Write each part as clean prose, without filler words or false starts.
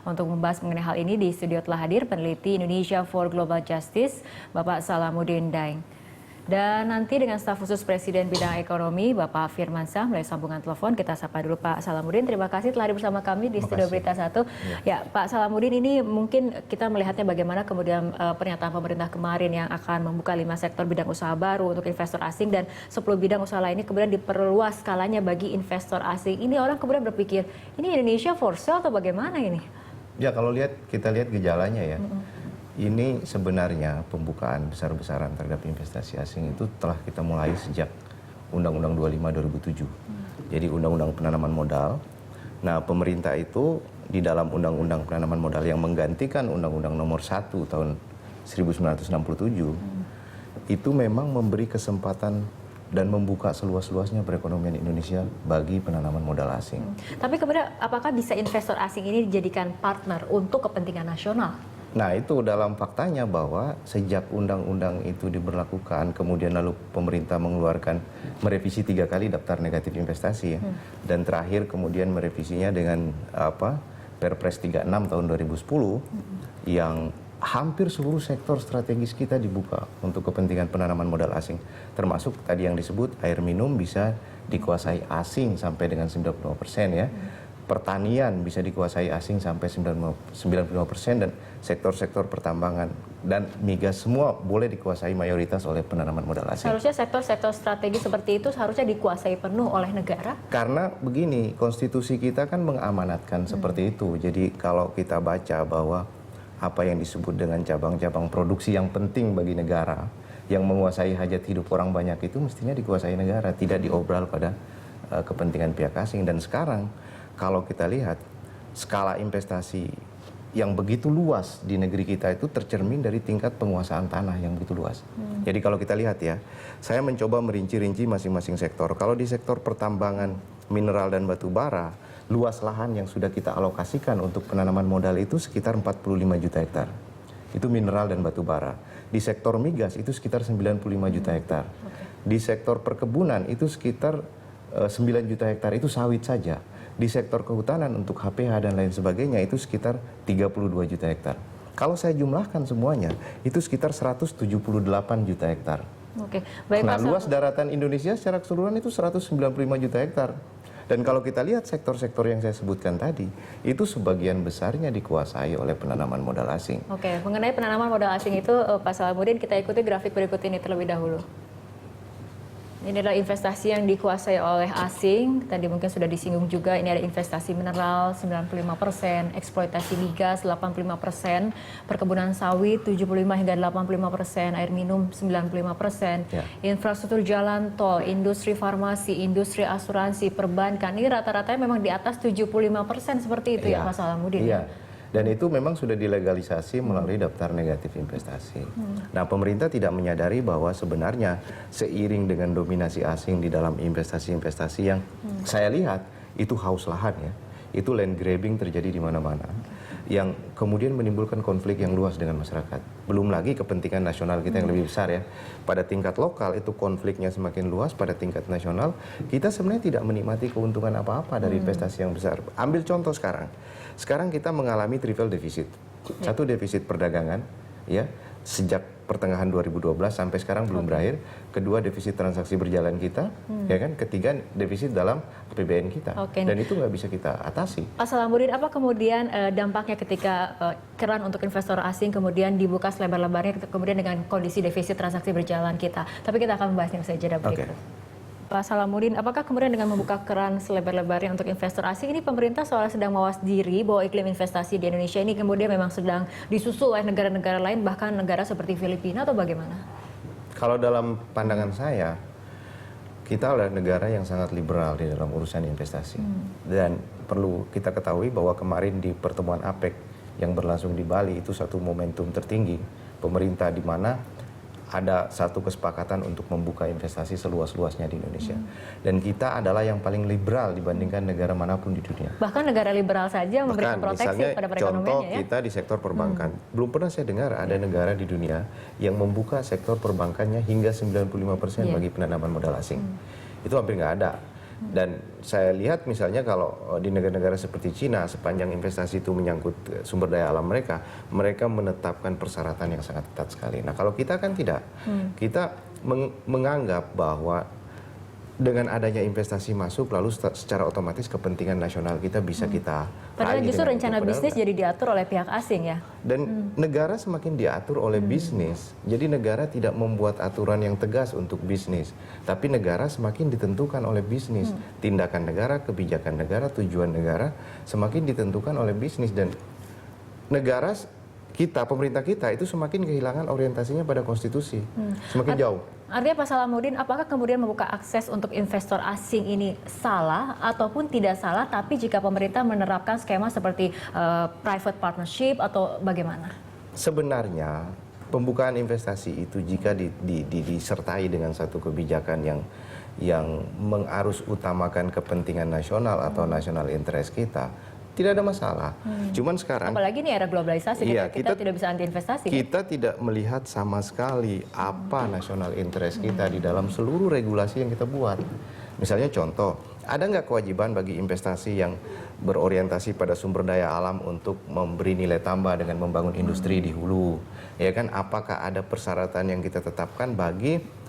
Untuk membahas mengenai hal ini di studio telah hadir peneliti Indonesia for Global Justice, Bapak Salamuddin Daeng. Dan nanti dengan staf khusus Presiden bidang ekonomi, Bapak Firmansyah, melalui sambungan telepon. Kita sapa dulu Pak Salamuddin. Terima kasih telah hadir bersama kami di studio Berita 1. Ya, Pak Salamuddin, ini mungkin kita melihatnya bagaimana kemudian pernyataan pemerintah kemarin yang akan membuka 5 sektor bidang usaha baru untuk investor asing dan 10 bidang usaha lainnya kemudian diperluas skalanya bagi investor asing. Ini orang kemudian berpikir, ini Indonesia for sale atau bagaimana ini? Ya, kalau kita lihat gejalanya ya. Ini sebenarnya pembukaan besar-besaran terhadap investasi asing itu telah kita mulai sejak Undang-Undang 25 2007. Jadi Undang-Undang penanaman modal. Nah, pemerintah itu di dalam Undang-Undang penanaman modal yang menggantikan Undang-Undang nomor 1 tahun 1967 itu memang memberi kesempatan dan membuka seluas-luasnya perekonomian Indonesia bagi penanaman modal asing. Tapi kemudian apakah bisa investor asing ini dijadikan partner untuk kepentingan nasional? Nah, itu dalam faktanya bahwa sejak undang-undang itu diberlakukan, kemudian lalu pemerintah merevisi 3 kali daftar negatif investasi ya. Dan terakhir kemudian merevisinya dengan Perpres 36 tahun 2010 yang hampir seluruh sektor strategis kita dibuka untuk kepentingan penanaman modal asing. Termasuk tadi yang disebut air minum bisa dikuasai asing sampai dengan 95% ya. Pertanian bisa dikuasai asing sampai 95% dan sektor-sektor pertambangan dan migas semua boleh dikuasai mayoritas oleh penanaman modal asing. Seharusnya sektor-sektor strategi seperti itu seharusnya dikuasai penuh oleh negara? Karena begini, konstitusi kita kan mengamanatkan seperti itu. Jadi kalau kita baca bahwa apa yang disebut dengan cabang-cabang produksi yang penting bagi negara, yang menguasai hajat hidup orang banyak itu mestinya dikuasai negara, tidak diobral pada kepentingan pihak asing. Dan sekarang kalau kita lihat skala investasi yang begitu luas di negeri kita itu tercermin dari tingkat penguasaan tanah yang begitu luas. Jadi kalau kita lihat ya, saya mencoba merinci-rinci masing-masing sektor. Kalau di sektor pertambangan, mineral dan batu bara, luas lahan yang sudah kita alokasikan untuk penanaman modal itu sekitar 45 juta hektar. Itu mineral dan batu bara. Di sektor migas itu sekitar 95 juta hektar. Di sektor perkebunan itu sekitar 9 juta hektar, itu sawit saja. Di sektor kehutanan untuk HPH dan lain sebagainya itu sekitar 32 juta hektar. Kalau saya jumlahkan semuanya, itu sekitar 178 juta hektar. Oke, baik, nah, luas daratan Indonesia secara keseluruhan itu 195 juta hektar. Dan kalau kita lihat sektor-sektor yang saya sebutkan tadi, itu sebagian besarnya dikuasai oleh penanaman modal asing. Oke, mengenai penanaman modal asing itu, Pak Salamuddin, kita ikuti grafik berikut ini terlebih dahulu. Ini adalah investasi yang dikuasai oleh asing. Tadi mungkin sudah disinggung juga, ini ada investasi mineral 95%, eksploitasi migas 85%, perkebunan sawit 75 hingga 85%, air minum 95%, infrastruktur jalan tol, industri farmasi, industri asuransi, perbankan. Ini rata-ratanya memang di atas 75% seperti itu ya Pak Salamuddin. Iya. Dan itu memang sudah dilegalisasi melalui daftar negatif investasi. Nah, pemerintah tidak menyadari bahwa sebenarnya seiring dengan dominasi asing di dalam investasi-investasi yang saya lihat itu haus lahan ya, itu land grabbing terjadi di mana-mana, yang kemudian menimbulkan konflik yang luas dengan masyarakat. Belum lagi kepentingan nasional kita yang lebih besar ya. Pada tingkat lokal itu konfliknya semakin luas, pada tingkat nasional kita sebenarnya tidak menikmati keuntungan apa-apa dari investasi yang besar. Ambil contoh sekarang. Sekarang kita mengalami triple defisit. Satu, defisit perdagangan ya, sejak pertengahan 2012 sampai sekarang belum berakhir. Kedua, defisit transaksi berjalan kita, ya kan. Ketiga, defisit dalam APBN kita. Dan itu nggak bisa kita atasi. Pak Salamuddin, apa kemudian dampaknya ketika keran untuk investor asing kemudian dibuka selebar-lebarnya kemudian dengan kondisi defisit transaksi berjalan kita? Tapi kita akan membahasnya usai jeda berikut. Pak Salamuddin, apakah kemudian dengan membuka keran selebar-lebarnya untuk investor asing ini pemerintah seolah sedang mawas diri bahwa iklim investasi di Indonesia ini kemudian memang sedang disusul oleh negara-negara lain, bahkan negara seperti Filipina, atau bagaimana? Kalau dalam pandangan saya, kita adalah negara yang sangat liberal di dalam urusan investasi. Dan perlu kita ketahui bahwa kemarin di pertemuan APEC yang berlangsung di Bali itu satu momentum tertinggi pemerintah di mana ada satu kesepakatan untuk membuka investasi seluas-luasnya di Indonesia. Dan kita adalah yang paling liberal dibandingkan negara manapun di dunia. Bahkan negara liberal saja memberikan proteksi pada perekonomiannya contoh kita di sektor perbankan. Belum pernah saya dengar ada negara di dunia yang membuka sektor perbankannya hingga 95% bagi penanaman modal asing. Itu hampir nggak ada. Dan saya lihat misalnya kalau di negara-negara seperti Cina, sepanjang investasi itu menyangkut sumber daya alam mereka, mereka menetapkan persyaratan yang sangat ketat sekali. Nah kalau kita kan tidak, kita menganggap bahwa dengan adanya investasi masuk, lalu secara otomatis kepentingan nasional kita bisa kita Padahal raih justru dengan rencana itu. bisnis jadi diatur oleh pihak asing ya. Dan negara semakin diatur oleh bisnis, jadi negara tidak membuat aturan yang tegas untuk bisnis, tapi negara semakin ditentukan oleh bisnis. Tindakan negara, kebijakan negara, tujuan negara semakin ditentukan oleh bisnis, dan negara kita, pemerintah kita itu semakin kehilangan orientasinya pada konstitusi, semakin jauh. Artinya Pak Salamuddin, apakah kemudian membuka akses untuk investor asing ini salah ataupun tidak salah, tapi jika pemerintah menerapkan skema seperti private partnership atau bagaimana? Sebenarnya pembukaan investasi itu jika disertai dengan satu kebijakan yang mengarus utamakan kepentingan nasional atau national interest kita, tidak ada masalah. Cuman sekarang, apalagi ini era globalisasi, iya, kita tidak bisa anti investasi. Kita tidak melihat sama sekali apa national interest kita di dalam seluruh regulasi yang kita buat. Misalnya contoh, ada nggak kewajiban bagi investasi yang berorientasi pada sumber daya alam untuk memberi nilai tambah dengan membangun industri di hulu? Ya kan, apakah ada persyaratan yang kita tetapkan bagi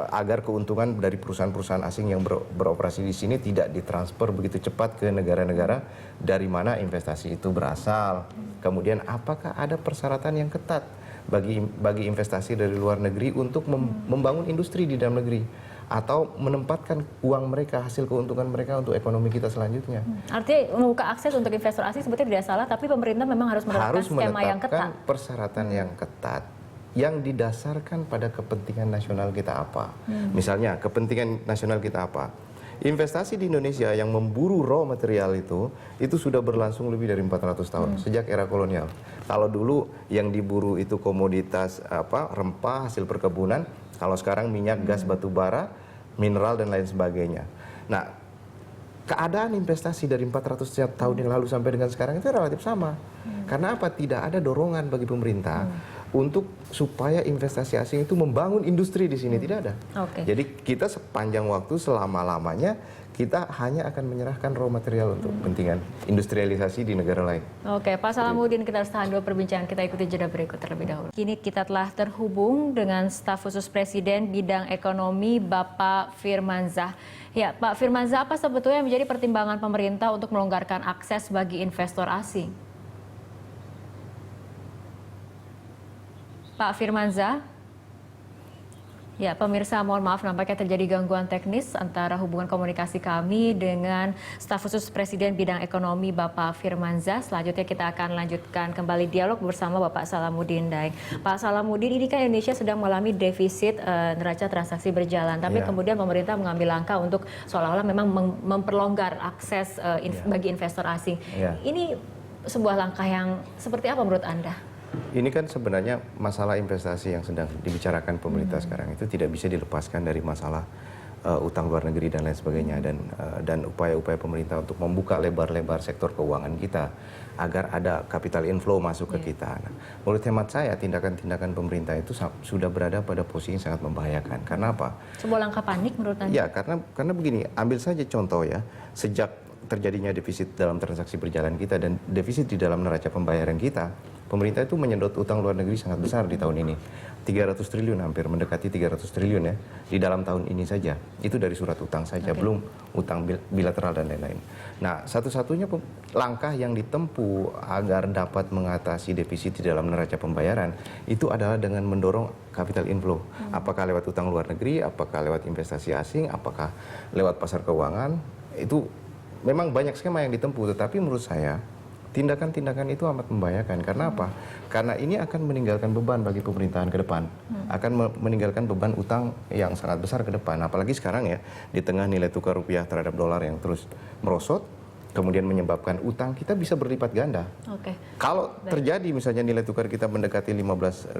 agar keuntungan dari perusahaan-perusahaan asing yang beroperasi di sini tidak ditransfer begitu cepat ke negara-negara dari mana investasi itu berasal. Kemudian apakah ada persyaratan yang ketat bagi investasi dari luar negeri untuk membangun industri di dalam negeri atau menempatkan uang mereka, hasil keuntungan mereka untuk ekonomi kita selanjutnya. Artinya membuka akses untuk investor asing sebetulnya tidak salah, tapi pemerintah memang harus menerapkan skema yang ketat. Persyaratan yang ketat yang didasarkan pada kepentingan nasional kita apa. Misalnya kepentingan nasional kita apa? Investasi di Indonesia yang memburu raw material itu sudah berlangsung lebih dari 400 tahun sejak era kolonial. Kalau dulu yang diburu itu komoditas rempah hasil perkebunan, kalau sekarang minyak, gas, batu bara, mineral dan lain sebagainya. Nah, keadaan investasi dari 400 tahun yang lalu sampai dengan sekarang itu relatif sama. Karena apa? Tidak ada dorongan bagi pemerintah untuk supaya investasi asing itu membangun industri di sini, tidak ada. Jadi kita sepanjang waktu selama-lamanya kita hanya akan menyerahkan raw material untuk kepentingan industrialisasi di negara lain. Oke, Pak Salamuddin, kita harus tahan dulu perbincangan, kita ikuti jeda berikut terlebih dahulu. Kini kita telah terhubung dengan staf khusus Presiden bidang ekonomi Bapak Firmansyah. Ya, Pak Firmansyah, apa sebetulnya menjadi pertimbangan pemerintah untuk melonggarkan akses bagi investor asing? Pak Firmansyah? Ya, pemirsa, mohon maaf nampaknya terjadi gangguan teknis antara hubungan komunikasi kami dengan staf khusus Presiden bidang ekonomi Bapak Firmansyah. Selanjutnya kita akan lanjutkan kembali dialog bersama Bapak Salamuddin Daeng. Pak Salamuddin, ini kan Indonesia sedang mengalami defisit neraca transaksi berjalan, tapi kemudian pemerintah mengambil langkah untuk seolah-olah memang memperlonggar akses bagi investor asing. Ini sebuah langkah yang seperti apa menurut Anda? Ini kan sebenarnya masalah investasi yang sedang dibicarakan pemerintah sekarang itu tidak bisa dilepaskan dari masalah utang luar negeri dan lain sebagainya, dan upaya-upaya pemerintah untuk membuka lebar-lebar sektor keuangan kita agar ada capital inflow masuk ke kita. Nah, menurut hemat saya tindakan-tindakan pemerintah itu sudah berada pada posisi yang sangat membahayakan. Karena apa? Sebuah langkah panik menurut Anda? Ya, karena begini, ambil saja contoh ya, sejak terjadinya defisit dalam transaksi berjalan kita dan defisit di dalam neraca pembayaran kita, pemerintah itu menyedot utang luar negeri sangat besar di tahun ini. 300 triliun, hampir mendekati 300 triliun ya, di dalam tahun ini saja. Itu dari surat utang saja, belum utang bilateral dan lain-lain. Nah, satu-satunya langkah yang ditempuh agar dapat mengatasi defisit di dalam neraca pembayaran, itu adalah dengan mendorong capital inflow. Apakah lewat utang luar negeri, apakah lewat investasi asing, apakah lewat pasar keuangan, itu memang banyak skema yang ditempuh, tetapi menurut saya tindakan-tindakan itu amat membahayakan. Karena apa? Karena ini akan meninggalkan beban bagi pemerintahan ke depan, akan meninggalkan beban utang yang sangat besar ke depan. Apalagi sekarang ya, di tengah nilai tukar rupiah terhadap dolar yang terus merosot, kemudian menyebabkan utang kita bisa berlipat ganda. Kalau terjadi misalnya nilai tukar kita mendekati 15.000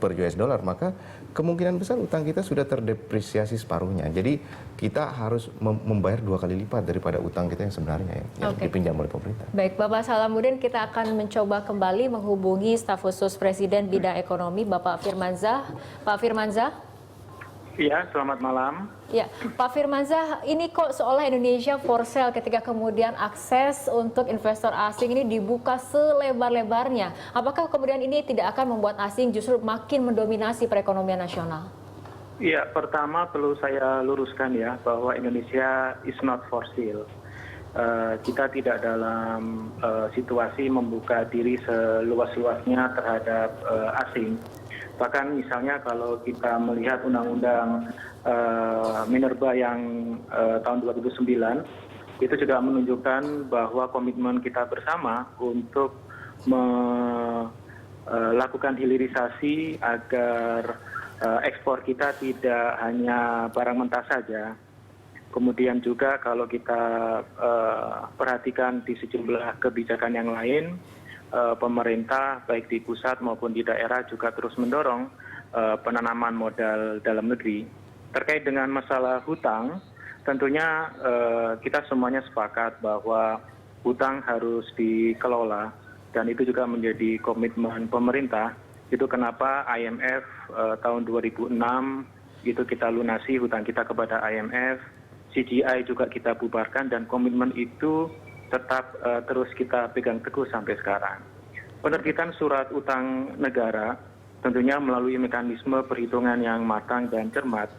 per US dollar, maka kemungkinan besar utang kita sudah terdepresiasi separuhnya. Jadi kita harus membayar 2 kali lipat daripada utang kita yang sebenarnya yang dipinjam oleh pemerintah. Baik, Bapak Salamuddin, kita akan mencoba kembali menghubungi staf khusus Presiden bidang ekonomi Bapak Firmansyah. Pak Firmansyah? Iya, selamat malam. Ya, Pak Firmansyah, ini kok seolah Indonesia for sale ketika kemudian akses untuk investor asing ini dibuka selebar-lebarnya. Apakah kemudian ini tidak akan membuat asing justru makin mendominasi perekonomian nasional? Iya, pertama perlu saya luruskan ya bahwa Indonesia is not for sale. Kita tidak dalam situasi membuka diri seluas-luasnya terhadap asing. Bahkan misalnya kalau kita melihat undang-undang Minerba yang tahun 2009 itu juga menunjukkan bahwa komitmen kita bersama untuk melakukan hilirisasi agar ekspor kita tidak hanya barang mentah saja. Kemudian juga kalau kita perhatikan di sejumlah kebijakan yang lain, pemerintah baik di pusat maupun di daerah juga terus mendorong penanaman modal dalam negeri. Terkait dengan masalah hutang, tentunya kita semuanya sepakat bahwa hutang harus dikelola dan itu juga menjadi komitmen pemerintah. Itu kenapa IMF tahun 2006 itu kita lunasi hutang kita kepada IMF, CGI juga kita bubarkan dan komitmen itu tetap terus kita pegang teguh sampai sekarang. Penerbitan surat utang negara tentunya melalui mekanisme perhitungan yang matang dan cermat,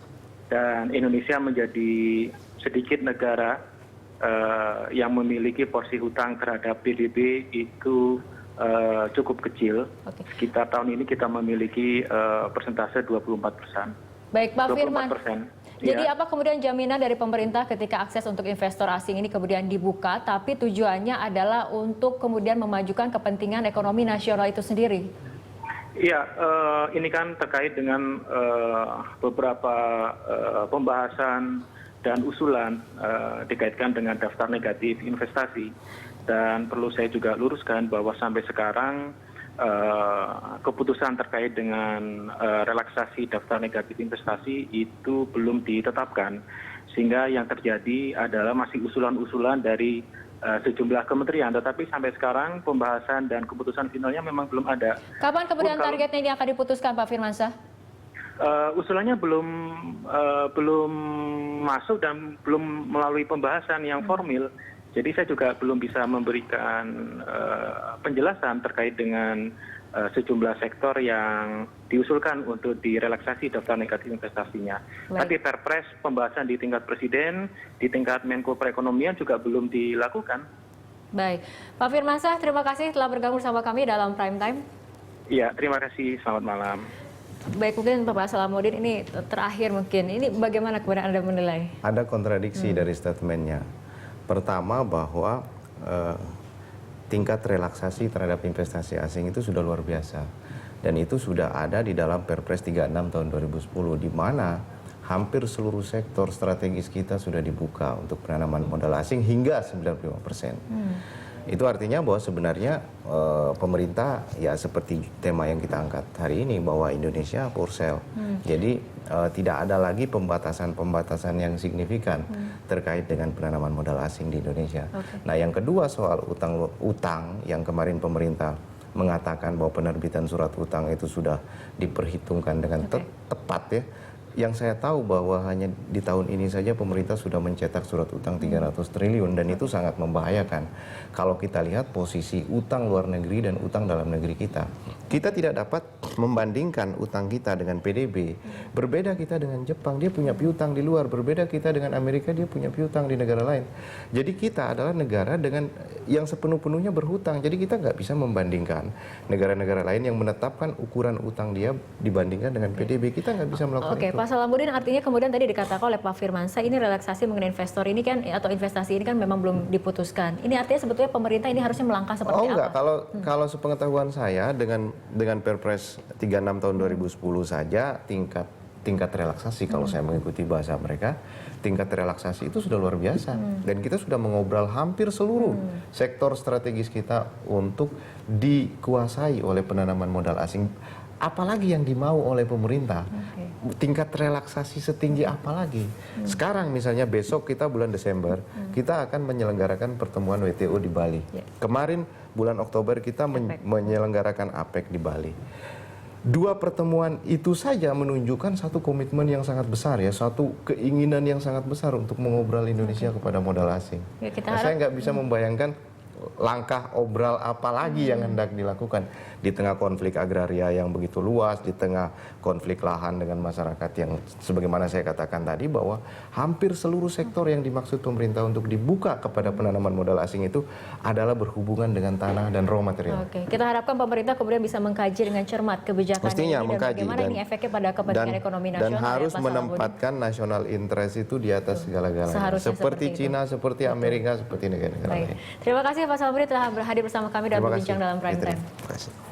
dan Indonesia menjadi sedikit negara yang memiliki porsi hutang terhadap PDB itu cukup kecil. Sekitar tahun ini kita memiliki persentase 24%. Baik, Pak Firman. 24%. Jadi Ya. apa kemudian jaminan dari pemerintah ketika akses untuk investor asing ini kemudian dibuka, tapi tujuannya adalah untuk kemudian memajukan kepentingan ekonomi nasional itu sendiri? Iya, ini kan terkait dengan beberapa pembahasan dan usulan dikaitkan dengan daftar negatif investasi. Dan perlu saya juga luruskan bahwa sampai sekarang keputusan terkait dengan relaksasi daftar negatif investasi itu belum ditetapkan, sehingga yang terjadi adalah masih usulan-usulan dari sejumlah kementerian, tetapi sampai sekarang pembahasan dan keputusan finalnya memang belum ada. Kapan kemudian targetnya ini akan diputuskan, Pak Firmansyah? Usulannya belum masuk dan belum melalui pembahasan yang formil. Jadi saya juga belum bisa memberikan penjelasan terkait dengan sejumlah sektor yang diusulkan untuk direlaksasi daftar negatif investasinya. Tapi Perpres pembahasan di tingkat Presiden, di tingkat Menko Perekonomian juga belum dilakukan. Baik, Pak Firmansyah, terima kasih telah bergabung bersama kami dalam Prime Time. Iya, terima kasih. Selamat malam. Baik, mungkin Bapak Salamuddin ini terakhir mungkin. Ini bagaimana kemudian Anda menilai? Ada kontradiksi dari statementnya. Pertama bahwa tingkat relaksasi terhadap investasi asing itu sudah luar biasa. Dan itu sudah ada di dalam Perpres 36 tahun 2010, di mana hampir seluruh sektor strategis kita sudah dibuka untuk penanaman modal asing hingga 95%. Itu artinya bahwa sebenarnya pemerintah ya seperti tema yang kita angkat hari ini, bahwa Indonesia for sale. Jadi tidak ada lagi pembatasan-pembatasan yang signifikan terkait dengan penanaman modal asing di Indonesia. Nah, yang kedua soal utang yang kemarin pemerintah mengatakan bahwa penerbitan surat utang itu sudah diperhitungkan dengan tepat ya. Yang saya tahu bahwa hanya di tahun ini saja pemerintah sudah mencetak surat utang 300 triliun dan itu sangat membahayakan. Kalau kita lihat posisi utang luar negeri dan utang dalam negeri kita. Kita tidak dapat membandingkan utang kita dengan PDB. Berbeda kita dengan Jepang, dia punya piutang di luar. Berbeda kita dengan Amerika, dia punya piutang di negara lain. Jadi kita adalah negara dengan yang sepenuh-penuhnya berhutang. Jadi kita nggak bisa membandingkan negara-negara lain yang menetapkan ukuran utang dia dibandingkan dengan PDB. Kita nggak bisa melakukan itu. Pak Salamuddin, artinya kemudian tadi dikatakan oleh Pak Firmansyah ini relaksasi mengenai investor ini kan atau investasi ini kan memang belum diputuskan. Ini artinya sebetulnya pemerintah ini harusnya melangkah seperti apa? Enggak, kalau sepengetahuan saya dengan Perpres 36 tahun 2010 saja tingkat relaksasi kalau saya mengikuti bahasa mereka, tingkat relaksasi itu sudah luar biasa. Dan kita sudah mengobrol hampir seluruh sektor strategis kita untuk dikuasai oleh penanaman modal asing. Apalagi yang dimau oleh pemerintah, tingkat relaksasi setinggi apa lagi? Sekarang misalnya besok kita bulan Desember, kita akan menyelenggarakan pertemuan WTO di Bali. Kemarin bulan Oktober kita menyelenggarakan APEC di Bali. dua pertemuan itu saja menunjukkan satu komitmen yang sangat besar ya, satu keinginan yang sangat besar untuk mengobrol Indonesia kepada modal asing. Ya, kita Saya harap nggak bisa membayangkan langkah obral apa lagi yang hendak dilakukan di tengah konflik agraria yang begitu luas, di tengah konflik lahan dengan masyarakat yang sebagaimana saya katakan tadi bahwa hampir seluruh sektor yang dimaksud pemerintah untuk dibuka kepada penanaman modal asing itu adalah berhubungan dengan tanah dan raw material. Oke, kita harapkan pemerintah kemudian bisa mengkaji dengan cermat kebijakan Mestinya ini mengkaji dan bagaimana ini efeknya pada kepentingan ekonomi nasional. dan harus ya, Pak Salahuddin. menempatkan national interest itu di atas segala-galanya. Seharusnya Seperti seperti Cina, seperti Amerika, seperti negara-negara Baik. lain. Terima kasih Pak Salahuddin telah hadir bersama kami dan Terima berbincang kasih, dalam Prime Fitri. Time. Terima kasih.